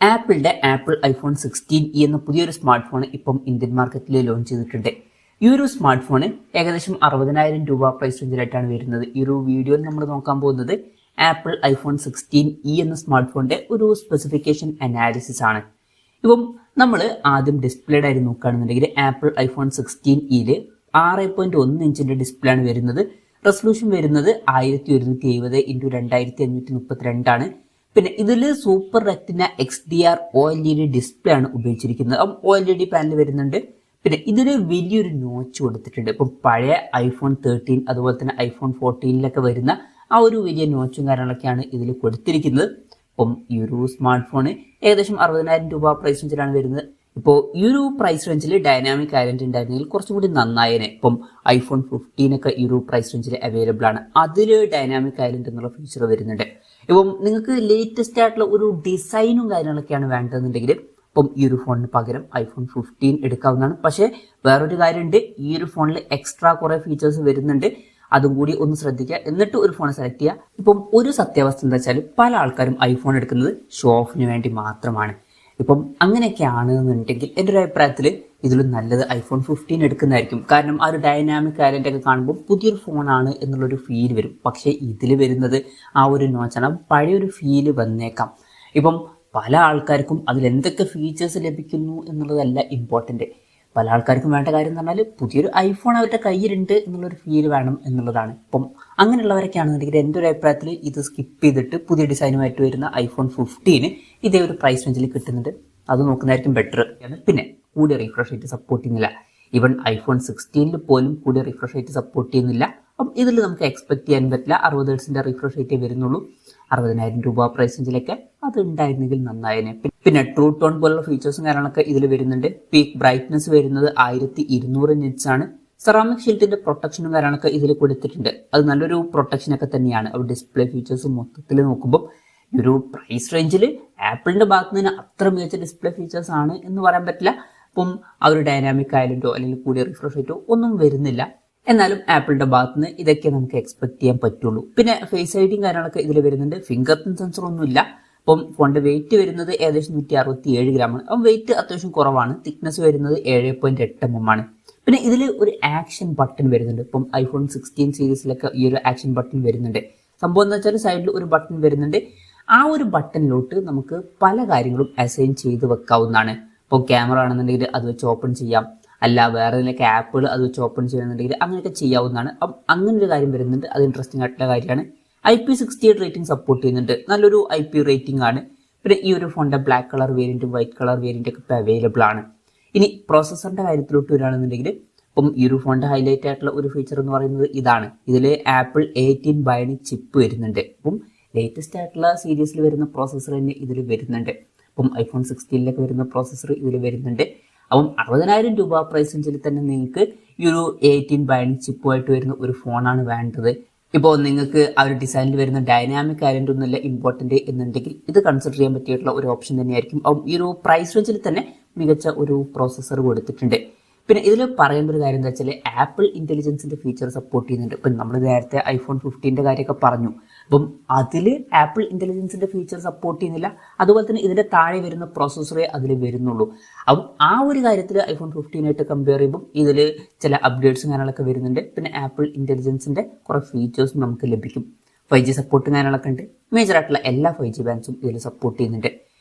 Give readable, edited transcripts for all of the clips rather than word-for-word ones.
ആപ്പിളിന്റെ apple iPhone 16 എന്ന പുതിയൊരു സ്മാർട്ട് ഫോൺ ഇപ്പം ഇന്ത്യൻ മാർക്കറ്റിൽ ലോഞ്ച് ചെയ്തിട്ടുണ്ട്. ഈ ഒരു സ്മാർട്ട് ഫോൺ ഏകദേശം 60,000 രൂപ പ്രൈസ് റേഞ്ചിലായിട്ടാണ് വരുന്നത്. ഈ ഒരു വീഡിയോയിൽ നമ്മൾ നോക്കാൻ പോകുന്നത് ആപ്പിൾ ഐഫോൺ 16 എന്ന സ്മാർട്ട് ഫോണിന്റെ ഒരു സ്പെസിഫിക്കേഷൻ അനാലിസിസ് ആണ്. ഇപ്പം നമ്മൾ ആദ്യം ഡിസ്പ്ലേയുടെ ആയിട്ട് നോക്കുകയാണെന്നുണ്ടെങ്കിൽ ആപ്പിൾ ഐഫോൺ 16 6.1 ഇഞ്ചിന്റെ ഡിസ്പ്ലേ ആണ് വരുന്നത്. റെസൊല്യൂഷൻ വരുന്നത് 1170x2532 ആണ്. പിന്നെ ഇതിൽ super retina XDR OLED display ആണ് ഉപയോഗിച്ചിരിക്കുന്നത്. OLED പാനൽ വരുന്നുണ്ട്. പിന്നെ ഇതിന് വലിയൊരു നോച്ച് കൊടുത്തിട്ടുണ്ട്. ഇപ്പം പഴയ ഐഫോൺ 13 അതുപോലെ തന്നെ ഐഫോൺ 14 വരുന്ന ആ ഒരു വലിയ നോച്ചും കാര്യങ്ങളൊക്കെയാണ് ഇതിൽ കൊടുത്തിരിക്കുന്നത്. ഇപ്പം ഈ ഒരു സ്മാർട്ട് ഫോൺ ഏകദേശം 60,000 രൂപ പ്രൈസ് റേഞ്ചിലാണ് വരുന്നത്. ഇപ്പോൾ ഈ ഒരു പ്രൈസ് റേഞ്ചിൽ ഡൈനാമിക് ഐലൻഡ് ഉണ്ടായിരുന്നെങ്കിൽ കുറച്ചും കൂടി നന്നായേനെ. ഇപ്പം ഐഫോൺ 15 ഈ ഒരു പ്രൈസ് റേഞ്ചിൽ അവൈലബിൾ ആണ്. അതിൽ ഡൈനാമിക് ഐലൻഡ് എന്നുള്ള ഫീച്ചർ വരുന്നുണ്ട്. ഇപ്പം നിങ്ങൾക്ക് ലേറ്റസ്റ്റ് ആയിട്ടുള്ള ഒരു ഡിസൈനും കാര്യങ്ങളൊക്കെയാണ് വേണ്ടതെന്നുണ്ടെങ്കിൽ ഇപ്പം ഈ ഒരു ഫോണിന് പകരം ഐഫോൺ 15 എടുക്കാവുന്നതാണ്. പക്ഷേ വേറൊരു കാര്യമുണ്ട്, ഈ ഒരു ഫോണിൽ എക്സ്ട്രാ കുറെ ഫീച്ചേഴ്സ് വരുന്നുണ്ട്. അതും കൂടി ഒന്ന് ശ്രദ്ധിക്കുക, എന്നിട്ട് ഒരു ഫോൺ സെലക്ട് ചെയ്യുക. ഇപ്പം ഒരു സത്യാവസ്ഥ എന്താ വെച്ചാൽ പല ആൾക്കാരും ഐഫോൺ എടുക്കുന്നത് ഷോ ഓഫിന് വേണ്ടി മാത്രമാണ്. ഇപ്പം അങ്ങനെയൊക്കെയാണ് എന്നുണ്ടെങ്കിൽ എൻ്റെ ഒരു അഭിപ്രായത്തിൽ ഇതിലും നല്ലത് ഐഫോൺ 15 എടുക്കുന്നതായിരിക്കും. കാരണം ആ ഒരു ഡൈനാമിക് ഐലൻഡ് ഒക്കെ കാണുമ്പോൾ പുതിയൊരു ഫോണാണ് എന്നുള്ളൊരു ഫീൽ വരും. പക്ഷേ ഇതിൽ വരുന്നത് ആ ഒരു നോച്ചാണ്, പഴയൊരു ഫീല് വന്നേക്കാം. ഇപ്പം പല ആൾക്കാർക്കും അതിൽ എന്തൊക്കെ ഫീച്ചേഴ്സ് ലഭിക്കുന്നു എന്നുള്ളതല്ല ഇമ്പോർട്ടൻ്റ്. പല ആൾക്കാർക്കും വേണ്ട കാര്യം എന്ന് പറഞ്ഞാൽ പുതിയൊരു ഐഫോൺ അവരുടെ കയ്യിലുണ്ട് എന്നുള്ളൊരു ഫീൽ വേണം എന്നുള്ളതാണ്. ഇപ്പം അങ്ങനെയുള്ളവരൊക്കെ ആണെന്നുണ്ടെങ്കിൽ എൻ്റെ ഒരു അഭിപ്രായത്തിൽ ഇത് സ്കിപ്പ് ചെയ്തിട്ട് പുതിയ ഡിസൈനുമായിട്ട് വരുന്ന ഐഫോൺ 15 ഇതേ ഒരു പ്രൈസ് റേഞ്ചിൽ കിട്ടുന്നുണ്ട്, അത് നോക്കുന്നതായിരിക്കും ബെറ്റർ. പിന്നെ കൂടിയ റിഫ്രഷ് റേറ്റ് സപ്പോർട്ട് ചെയ്യുന്നില്ല. ഈവൻ ഐഫോൺ 16 പോലും കൂടിയ റിഫ്രഷ് റേറ്റ് സപ്പോർട്ട് ചെയ്യുന്നില്ല. അപ്പം ഇതിൽ നമുക്ക് എക്സ്പെക്ട് ചെയ്യാൻ പറ്റില്ല. 60 ഹെർട്സിന്റെ റിഫ്രഷ് റേറ്റേ വരുന്നുള്ളൂ. 60,000 രൂപ പ്രൈസ് റേഞ്ചിലൊക്കെ അത് ഉണ്ടായിരുന്നെങ്കിൽ നന്നായേനെ. പിന്നെ ട്രൂ ടോൺ പോലുള്ള ഫീച്ചേഴ്സും കാര്യങ്ങളൊക്കെ ഇതിൽ വരുന്നുണ്ട്. പീക്ക് ബ്രൈറ്റ്നസ് വരുന്നത് 1200 നിറ്റ്സ് ആണ്. സെറാമിക് ഷീൽഡിന്റെ പ്രൊട്ടക്ഷനും കാര്യങ്ങളൊക്കെ ഇതിൽ കൊടുത്തിട്ടുണ്ട്. അത് നല്ലൊരു പ്രൊട്ടക്ഷനൊക്കെ തന്നെയാണ്. അവർ ഡിസ്പ്ലേ ഫീച്ചേഴ്സ് മൊത്തത്തിൽ നോക്കുമ്പോൾ ഈ ഒരു പ്രൈസ് റേഞ്ചിൽ ആപ്പിളിന്റെ ഭാഗത്ത് നിന്ന് അത്ര മികച്ച ഡിസ്പ്ലേ ഫീച്ചേഴ്സ് ആണ് എന്ന് പറയാൻ പറ്റില്ല. അപ്പം ആ ഒരു ഡൈനാമിക് ഐലൻഡോ അല്ലെങ്കിൽ കൂടിയ റിഫ്രഷ് റേറ്റോ ഒന്നും വരുന്നില്ല. എന്നാലും ആപ്പിളിന്റെ ഭാഗത്ത് നിന്ന് ഇതൊക്കെ നമുക്ക് എക്സ്പെക്ട് ചെയ്യാൻ പറ്റുള്ളൂ. പിന്നെ ഫേസ് ഐഡിയും കാര്യങ്ങളൊക്കെ ഇതിൽ വരുന്നുണ്ട്. ഫിംഗർ പ്രിന്റ് സെൻസർ ഒന്നും ഇല്ല. അപ്പം ഫോണിന്റെ വെയിറ്റ് വരുന്നത് ഏകദേശം 167 ഗ്രാമാണ്. അപ്പം വെയിറ്റ് അത്യാവശ്യം കുറവാണ്. തിക്നെസ് വരുന്നത് 7.8 mm ആണ്. പിന്നെ ഇതിൽ ഒരു ആക്ഷൻ ബട്ടൺ വരുന്നുണ്ട്. ഇപ്പം ഐഫോൺ 16 സീരീസിലൊക്കെ ഈ ഒരു ആക്ഷൻ ബട്ടൺ വരുന്നുണ്ട്. സംഭവം എന്ന് വെച്ചാൽ സൈഡിൽ ഒരു ബട്ടൺ വരുന്നുണ്ട്. ആ ഒരു ബട്ടണിലോട്ട് നമുക്ക് പല കാര്യങ്ങളും അസൈൻ ചെയ്ത് വെക്കാവുന്നതാണ്. ഇപ്പോൾ ക്യാമറ ആണെന്നുണ്ടെങ്കിൽ അത് വെച്ച് ഓപ്പൺ ചെയ്യാം, അല്ല വേറെ ഏതെങ്കിലുമൊക്കെ ആപ്പുകൾ അത് വെച്ച് ഓപ്പൺ ചെയ്യുന്നുണ്ടെങ്കിൽ അങ്ങനെയൊക്കെ ചെയ്യാവുന്നതാണ്. അപ്പം അങ്ങനെ ഒരു കാര്യം വരുന്നുണ്ട്. അത് ഇൻട്രസ്റ്റിംഗ് ആയിട്ടുള്ള കാര്യമാണ്. IP68 റേറ്റിംഗ് സപ്പോർട്ട് ചെയ്യുന്നുണ്ട്. നല്ലൊരു IP റേറ്റിംഗ് ആണ്. പിന്നെ ഈ ഒരു ഫോണിന്റെ ബ്ലാക്ക് കളർ വേരിയന്റും വൈറ്റ് കളർ വേരിയന്റും ഒക്കെ ഇപ്പോൾ അവൈലബിൾ ആണ്. ഇനി പ്രോസസ്സറിന്റെ കാര്യത്തിലോട്ട് വരികയാണെന്നുണ്ടെങ്കിൽ ഇപ്പം ഈ ഒരു ഫോണിന്റെ ഹൈലൈറ്റ് ആയിട്ടുള്ള ഒരു ഫീച്ചർ എന്ന് പറയുന്നത് ഇതാണ്. ഇതിൽ ആപ്പിൾ 18 ബയോണിക് ചിപ്പ് വരുന്നുണ്ട്. അപ്പം ലേറ്റസ്റ്റ് ആയിട്ടുള്ള സീരീസിൽ വരുന്ന പ്രോസസ്സർ തന്നെ ഇതിൽ വരുന്നുണ്ട്. അപ്പം ഐഫോൺ 16 വരുന്ന പ്രോസസ്സർ ഇതിൽ വരുന്നുണ്ട്. അപ്പം 60,000 രൂപ പ്രൈസ് റേഞ്ചിൽ തന്നെ നിങ്ങൾക്ക് ഈ ഒരു 18 ബയോണിക് ചിപ്പുമായിട്ട് വരുന്ന ഒരു ഫോണാണ് വേണ്ടത്. ഇപ്പോൾ നിങ്ങൾക്ക് ആ ഒരു ഡിസൈനിൽ വരുന്ന ഡൈനാമിക് ഐലൻഡ് ഒന്നുമില്ല ഇമ്പോർട്ടൻ്റ് എന്നുണ്ടെങ്കിൽ ഇത് കൺസിഡർ ചെയ്യാൻ പറ്റിയിട്ടുള്ള ഒരു ഓപ്ഷൻ തന്നെയായിരിക്കും. അപ്പം ഈ ഒരു പ്രൈസ് റേഞ്ചിൽ തന്നെ മികച്ച ഒരു പ്രോസസ്സർ കൊടുത്തിട്ടുണ്ട്. പിന്നെ ഇതിൽ പറയേണ്ട ഒരു കാര്യം എന്താ വെച്ചാൽ ആപ്പിൾ ഇന്റലിജൻസിന്റെ ഫീച്ചർ സപ്പോർട്ട് ചെയ്യുന്നുണ്ട്. ഇപ്പം നമ്മൾ നേരത്തെ ഐഫോൺ 15 കാര്യമൊക്കെ പറഞ്ഞു. അപ്പം അതിൽ ആപ്പിൾ ഇന്റലിജൻസിന്റെ ഫീച്ചർ സപ്പോർട്ട് ചെയ്യുന്നില്ല. അതുപോലെ തന്നെ ഇതിന്റെ താഴെ വരുന്ന പ്രോസസ്സറേ അതിൽ വരുന്നുള്ളൂ. അപ്പം ആ ഒരു കാര്യത്തിൽ ഐഫോൺ 15 കമ്പയർ ചെയ്യുമ്പോൾ ഇതിൽ ചില അപ്ഡേറ്റ്സും കാര്യങ്ങളൊക്കെ വരുന്നുണ്ട്. പിന്നെ ആപ്പിൾ ഇന്റലിജൻസിന്റെ കുറെ ഫീച്ചേഴ്സും നമുക്ക് ലഭിക്കും. 5G സപ്പോർട്ടും കാര്യങ്ങളൊക്കെ ഉണ്ട്. മേജർ ആയിട്ടുള്ള എല്ലാ 5G ബാൻഡ്സും ഇതിൽ സപ്പോർട്ട് ചെയ്യുന്നുണ്ട്.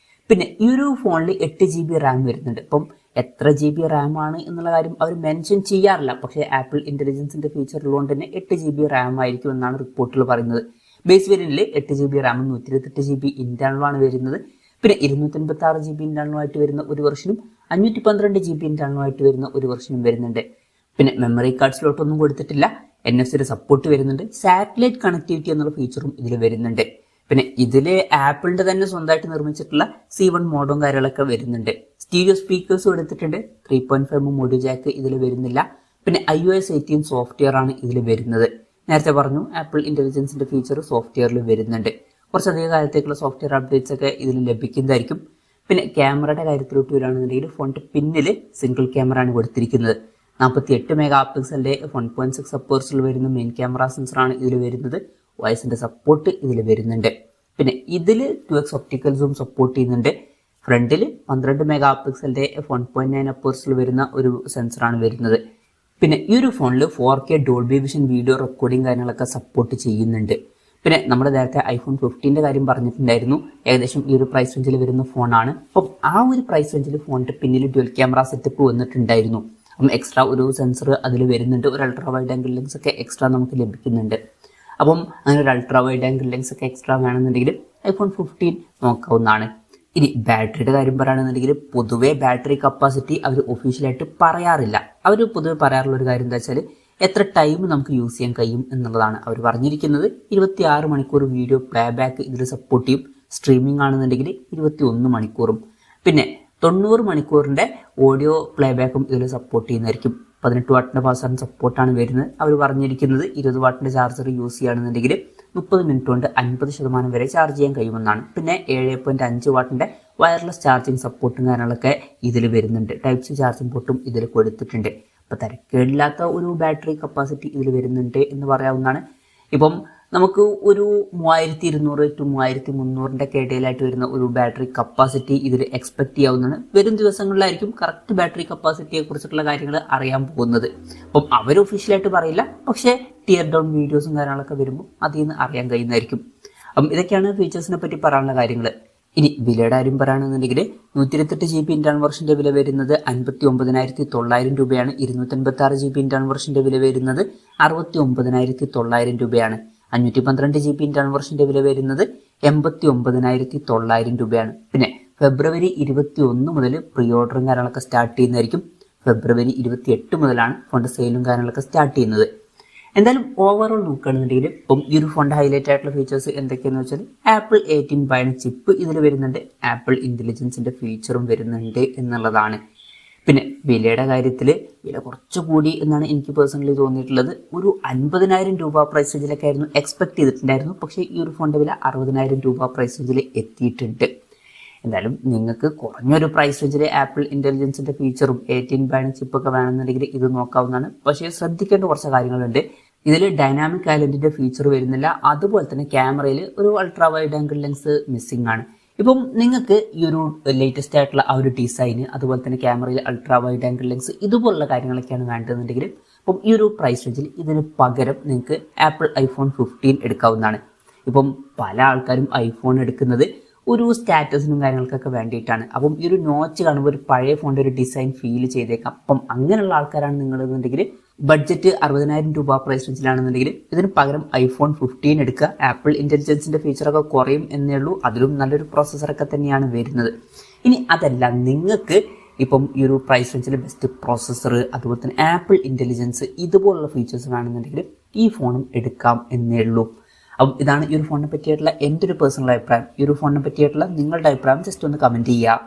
പിന്നെ ഈ ഒരു ഫോണിൽ 8 GB റാം വരുന്നുണ്ട്. അപ്പം എത്ര GB റാം ആണ് എന്നുള്ള കാര്യം അവർ മെൻഷൻ ചെയ്യാറില്ല. പക്ഷേ ആപ്പിൾ ഇന്റലിജൻസിന്റെ ഫീച്ചർ ഉള്ളതുകൊണ്ട് തന്നെ 8 GB റാം ആയിരിക്കും എന്നാണ് റിപ്പോർട്ടിൽ പറയുന്നത്. ബേസ് വേരിയന്റിൽ 8 GB റാമും 128 GB ഇന്റേണലുമാണ് വരുന്നത്. പിന്നെ 256 GB ഇന്റേണലുമായിട്ട് വരുന്ന ഒരു വെർഷനും 512 GB ഇന്റേണലുമായിട്ട് വരുന്ന ഒരു വെർഷനും വരുന്നുണ്ട്. പിന്നെ മെമ്മറി കാർഡ് സ്ലോട്ട് ഒന്നും കൊടുത്തിട്ടില്ല. NFC സപ്പോർട്ട് വരുന്നുണ്ട്. സാറ്റലൈറ്റ് കണക്ടിവിറ്റി എന്നുള്ള ഫീച്ചറും ഇതിൽ വരുന്നുണ്ട്. പിന്നെ ഇതിൽ ആപ്പിളിന്റെ തന്നെ സ്വന്തമായിട്ട് നിർമ്മിച്ചിട്ടുള്ള C1 മോഡും കാര്യങ്ങളൊക്കെ വരുന്നുണ്ട്. സ്റ്റീരിയോ സ്പീക്കേഴ്സും എടുത്തിട്ടുണ്ട്. 3.5 മോഡ്യൂ ജാക്ക് ഇതിൽ വരുന്നില്ല. പിന്നെ iOS 18 സോഫ്റ്റ്വെയർ ആണ് ഇതിൽ വരുന്നത്. നേരത്തെ പറഞ്ഞു ആപ്പിൾ ഇന്റലിജൻസിന്റെ ഫീച്ചർ സോഫ്റ്റ്വെയറിൽ വരുന്നുണ്ട്. കുറച്ചധികം കാലത്തേക്കുള്ള സോഫ്റ്റ്വെയർ അപ്ഡേറ്റ്സ് ഒക്കെ ഇതിൽ ലഭിക്കുന്നതായിരിക്കും. പിന്നെ ക്യാമറയുടെ കാര്യത്തിലോട്ട് വരികയാണെന്നുണ്ടെങ്കിൽ ഫോണിന്റെ പിന്നിൽ സിംഗിൾ ക്യാമറ ആണ് കൊടുത്തിരിക്കുന്നത്. 48 മെഗാ പിക്സലിന്റെ 1.6 അപ്പേഴ്സിൽ വരുന്ന മെയിൻ ക്യാമറ സെൻസറാണ് ഇതിൽ വരുന്നത്. വോയിസിന്റെ സപ്പോർട്ട് ഇതിൽ വരുന്നുണ്ട്. പിന്നെ ഇതിൽ 2x ഒപ്റ്റിക്കൽ സൂം സപ്പോർട്ട് ചെയ്യുന്നുണ്ട്. ഫ്രണ്ടിൽ 12 മെഗാ പിക്സലിന്റെ 1.9 അപ്പേഴ്സിൽ വരുന്ന ഒരു സെൻസറാണ് വരുന്നത്. പിന്നെ ഈ ഒരു ഫോണിൽ 4K Dolby vision video recording കാര്യങ്ങളൊക്കെ സപ്പോർട്ട് ചെയ്യുന്നുണ്ട്. പിന്നെ നമ്മുടെ നേരത്തെ iPhone 15 കാര്യം പറഞ്ഞിട്ടുണ്ടായിരുന്നു, ഏകദേശം ഈ ഒരു പ്രൈസ് റേഞ്ചിൽ വരുന്ന ഫോണാണ്. അപ്പം ആ ഒരു പ്രൈസ് റേഞ്ചിൽ ഫോണിന്റെ പിന്നിൽ ഡ്യുവൽ ക്യാമറ സെറ്റപ്പ് വന്നിട്ടുണ്ടായിരുന്നു. അപ്പം എക്സ്ട്രാ ഒരു സെൻസർ അതിൽ വരുന്നുണ്ട്, ഒരു അൾട്രാ വൈഡ് ആംഗിൾ ലെൻസ് ഒക്കെ എക്സ്ട്രാ നമുക്ക് ലഭിക്കുന്നുണ്ട്. അപ്പം അങ്ങനെ ഒരു അൾട്രാ വൈഡ് ആംഗിൾ ലെൻസ് ഒക്കെ എക്സ്ട്രാ വേണമെന്നുണ്ടെങ്കിൽ iPhone 15 നോക്കാവുന്നതാണ്. ഇനി ബാറ്ററിയുടെ കാര്യം പറയുകയാണെന്നുണ്ടെങ്കിൽ പൊതുവെ ബാറ്ററി കപ്പാസിറ്റി അവർ ഒഫീഷ്യലായിട്ട് പറയാറില്ല. അവർ പൊതുവെ പറയാറുള്ള ഒരു കാര്യം എന്താ വെച്ചാൽ എത്ര ടൈം നമുക്ക് യൂസ് ചെയ്യാൻ കഴിയും എന്നുള്ളതാണ്. അവർ പറഞ്ഞിരിക്കുന്നത് 26 മണിക്കൂർ വീഡിയോ പ്ലേ ബാക്ക് ഇതിൽ സപ്പോർട്ട് ചെയ്യും. സ്ട്രീമിംഗ് ആണെന്നുണ്ടെങ്കിൽ 21 മണിക്കൂറും. പിന്നെ 90 മണിക്കൂറിന്റെ ഓഡിയോ പ്ലേ ബാക്കും ഇതിൽ സപ്പോർട്ട് ചെയ്യുന്നതായിരിക്കും. 18 വാട്ടിന്റെ ഫാസ്റ്റ് ചാർജിംഗ് സപ്പോർട്ടാണ് വരുന്നത്. അവർ പറഞ്ഞിരിക്കുന്നത് 20 വാട്ടിന്റെ ചാർജർ യൂസ് ചെയ്യുകയാണെന്നുണ്ടെങ്കിൽ 30 മിനിറ്റ് കൊണ്ട് 50% വരെ ചാർജ് ചെയ്യാൻ കഴിയുമെന്നാണ്. പിന്നെ 7.5 വാട്ടിന്റെ വയർലെസ് ചാർജിങ് സപ്പോർട്ടും കാര്യങ്ങളൊക്കെ ഇതിൽ വരുന്നുണ്ട്. ടൈപ്പ് സി ചാർജിംഗ് പോർട്ടും ഇതിൽ കൊടുത്തിട്ടുണ്ട്. അപ്പോൾ തിരക്കേടില്ലാത്ത ഒരു ബാറ്ററി കപ്പാസിറ്റി ഇതിൽ വരുന്നുണ്ട് എന്ന് പറയാവുന്നതാണ്. ഇപ്പം നമുക്ക് ഒരു 3200 to 3300 ഇടയിലായിട്ട് വരുന്ന ഒരു ബാറ്ററി കപ്പാസിറ്റി ഇതിൽ എക്സ്പെക്ട് ചെയ്യാവുന്നതാണ്. വരും ദിവസങ്ങളിലായിരിക്കും കറക്റ്റ് ബാറ്ററി കപ്പാസിറ്റിയെ കുറിച്ചിട്ടുള്ള കാര്യങ്ങൾ അറിയാൻ പോകുന്നത്. അപ്പം അവർ ഒഫീഷ്യലായിട്ട് പറയില്ല, പക്ഷേ ടിയർ ഡൗൺ വീഡിയോസും കാര്യങ്ങളൊക്കെ വരുമ്പോൾ അതിൽ നിന്ന് അറിയാൻ കഴിയുന്നതായിരിക്കും. അപ്പം ഇതൊക്കെയാണ് ഫീച്ചേഴ്സിനെ പറ്റി പറയാനുള്ള കാര്യങ്ങൾ. ഇനി വിലയുടെ കാര്യം പറയുകയാണെന്നുണ്ടെങ്കിൽ 128 GB ഇന്റേണൽ വെർഷന്റെ വില വരുന്നത് 59,900 രൂപയാണ്. 256 GB ഇന്റേണൽ വെർഷന്റെ വില വരുന്നത് 69,900 രൂപയാണ്. 512 GB ഇന്റേണൽ വെർഷന്റെ വില വരുന്നത് 89,900 രൂപയാണ്. പിന്നെ ഫെബ്രുവരി 21 മുതൽ പ്രീ ഓർഡറും കാര്യങ്ങളൊക്കെ സ്റ്റാർട്ട് ചെയ്യുന്നതായിരിക്കും. ഫെബ്രുവരി 28 മുതലാണ് ഫോണിന്റെ സെയിലും കാര്യങ്ങളൊക്കെ സ്റ്റാർട്ട് ചെയ്യുന്നത്. എന്തായാലും ഓവറോൾ നോക്കുകയാണെന്നുണ്ടെങ്കിൽ ഇപ്പം ഈ ഒരു ഫോണിന്റെ ഹൈലൈറ്റ് ആയിട്ടുള്ള ഫീച്ചേഴ്സ് എന്തൊക്കെയാണെന്ന് വെച്ചാൽ Apple 18 Bionic ചിപ്പ് ഇതിൽ വരുന്നുണ്ട്, ആപ്പിൾ ഇന്റലിജൻസിന്റെ ഫീച്ചറും വരുന്നുണ്ട് എന്നുള്ളതാണ്. പിന്നെ വിലയുടെ കാര്യത്തിൽ വില കുറച്ചുകൂടി എന്നാണ് എനിക്ക് പേഴ്സണലി തോന്നിയിട്ടുള്ളത്. ഒരു 50,000 രൂപ പ്രൈസ് റേഞ്ചിലൊക്കെ ആയിരുന്നു എക്സ്പെക്ട് ചെയ്തിട്ടുണ്ടായിരുന്നു. പക്ഷേ ഈ ഒരു ഫോണിന്റെ വില 60,000 രൂപ പ്രൈസ് റേഞ്ചിൽ എത്തിയിട്ടുണ്ട്. എന്തായാലും നിങ്ങൾക്ക് കുറഞ്ഞൊരു പ്രൈസ് റേഞ്ചിൽ ആപ്പിൾ ഇന്റലിജൻസിന്റെ ഫീച്ചറും 18 Bionic ചിപ്പൊക്കെ വേണമെന്നുണ്ടെങ്കിൽ ഇത് നോക്കാവുന്നതാണ്. പക്ഷേ ശ്രദ്ധിക്കേണ്ട കുറച്ച് കാര്യങ്ങളുണ്ട്. ഇതിൽ ഡൈനാമിക് ഐലൻഡിന്റെ ഫീച്ചർ വരുന്നില്ല. അതുപോലെ തന്നെ ക്യാമറയിൽ ഒരു ultra wide angle lens missing ആണ്. ഇപ്പം നിങ്ങൾക്ക് ഈ ഒരു ലേറ്റസ്റ്റ് ആയിട്ടുള്ള ആ ഒരു ഡിസൈന്, അതുപോലെ തന്നെ ക്യാമറയിൽ അൾട്രാ വൈഡ് ആംഗിൾ ലെൻസ്, ഇതുപോലുള്ള കാര്യങ്ങളൊക്കെയാണ് വേണ്ടതെന്നുണ്ടെങ്കിൽ ഇപ്പം ഈ ഒരു പ്രൈസ് റേഞ്ചിൽ ഇതിന് പകരം നിങ്ങൾക്ക് ആപ്പിൾ iPhone 15 എടുക്കാവുന്നതാണ്. ഇപ്പം പല ആൾക്കാരും ഐഫോൺ എടുക്കുന്നത് ഒരു സ്റ്റാറ്റസിനും കാര്യങ്ങൾക്കൊക്കെ വേണ്ടിയിട്ടാണ്. അപ്പം ഈ ഒരു നോച്ച് കാണുമ്പോൾ ഒരു പഴയ ഫോണിന്റെ ഒരു ഡിസൈൻ ഫീൽ ചെയ്തേക്കാം. അപ്പം അങ്ങനെയുള്ള ആൾക്കാരാണ് നിങ്ങളെന്നുണ്ടെങ്കിൽ ബഡ്ജറ്റ് 60,000 രൂപ പ്രൈസ് റേഞ്ചിലാണെന്നുണ്ടെങ്കിൽ ഇതിന് പകരം iPhone 15 എടുക്കുക. ആപ്പിൾ ഇന്റലിജൻസിന്റെ ഫീച്ചറൊക്കെ കുറയും എന്നേ ഉള്ളൂ. അതിലും നല്ലൊരു പ്രോസസ്സറൊക്കെ തന്നെയാണ് വരുന്നത്. ഇനി അതല്ല, നിങ്ങൾക്ക് ഇപ്പം ഈ ഒരു പ്രൈസ് റേഞ്ചിൽ ബെസ്റ്റ് പ്രോസസ്സർ, അതുപോലെ തന്നെ ആപ്പിൾ ഇന്റലിജൻസ്, ഇതുപോലുള്ള ഫീച്ചേഴ്സ് വേണമെന്നുണ്ടെങ്കിൽ ഈ ഫോണും എടുക്കാം എന്നേ ഉള്ളൂ. അപ്പം ഇതാണ് ഈ ഒരു ഫോണിനെ പറ്റിയിട്ടുള്ള എൻ്റെ ഒരു പേഴ്സണൽ അഭിപ്രായം. ഈ ഒരു ഫോണിനെ പറ്റിയിട്ടുള്ള നിങ്ങളുടെ അഭിപ്രായം ജസ്റ്റ് ഒന്ന് കമൻറ്റ് ചെയ്യുക.